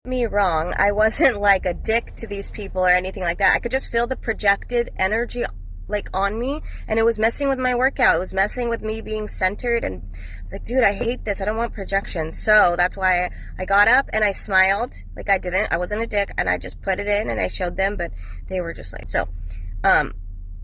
Me wrong. I wasn't like a dick to these people or anything like that. I could just feel the projected energy like on me, and it was messing with my workout. It was messing with me being centered, and I was like, dude, I hate this. I don't want projection. So that's why I got up and I smiled like I wasn't a dick, and I just put it in and I showed them, but they were just like, so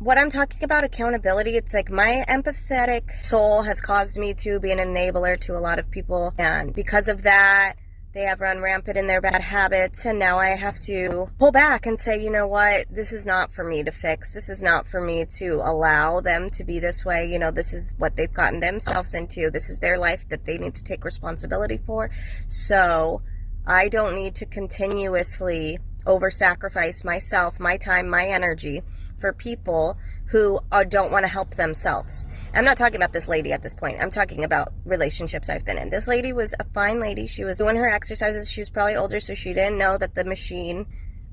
what I'm talking about, accountability, it's like my empathetic soul has caused me to be an enabler to a lot of people, and because of that they have run rampant in their bad habits, and now I have to pull back and say, you know what, this is not for me to fix. This is not for me to allow them to be this way. You know, this is what they've gotten themselves into. This is their life that they need to take responsibility for. So I don't need to continuously over-sacrifice myself, my time, my energy for people who don't want to help themselves. I'm not talking about this lady at this point. I'm talking about relationships I've been in. This lady was a fine lady. She was doing her exercises. She was probably older, so she didn't know that the machine,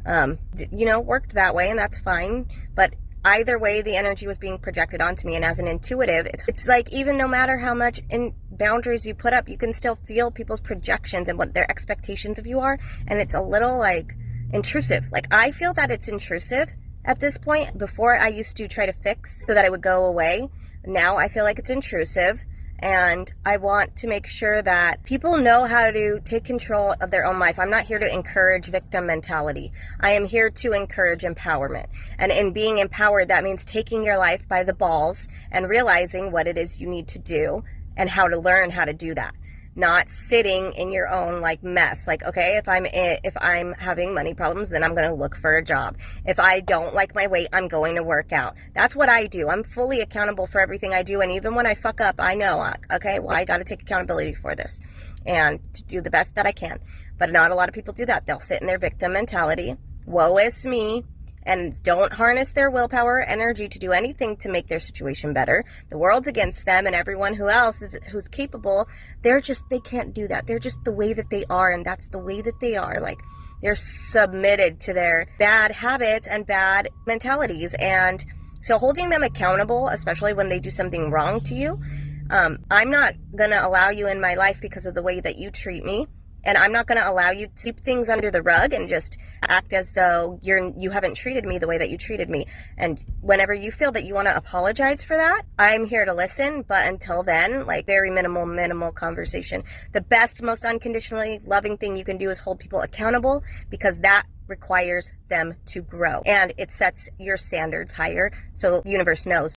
worked that way, and that's fine. But either way, the energy was being projected onto me, and as an intuitive, it's like even no matter how much boundaries you put up, you can still feel people's projections and what their expectations of you are, and it's a little like intrusive. Like, I feel that it's intrusive at this point. Before, I used to try to fix so that it would go away. Now I feel like it's intrusive, and I want to make sure that people know how to take control of their own life. I'm not here to encourage victim mentality. I am here to encourage empowerment. And in being empowered, that means taking your life by the balls and realizing what it is you need to do and how to learn how to do that. Not sitting in your own like mess. Like, okay, if I'm having money problems, then I'm going to look for a job. If I don't like my weight, I'm going to work out. That's what I do. I'm fully accountable for everything I do. And even when I fuck up, I know, okay, well, I got to take accountability for this and to do the best that I can. But not a lot of people do that. They'll sit in their victim mentality. Woe is me. And don't harness their willpower or energy to do anything to make their situation better. The world's against them, and everyone who's capable, they can't do that. They're just the way that they are, and that's the way that they are. Like, they're submitted to their bad habits and bad mentalities. And so holding them accountable, especially when they do something wrong to you, I'm not going to allow you in my life because of the way that you treat me. And I'm not going to allow you to sweep things under the rug and just act as though you haven't treated me the way that you treated me. And whenever you feel that you want to apologize for that, I'm here to listen. But until then, like, very minimal conversation. The best, most unconditionally loving thing you can do is hold people accountable, because that requires them to grow. And it sets your standards higher, so the universe knows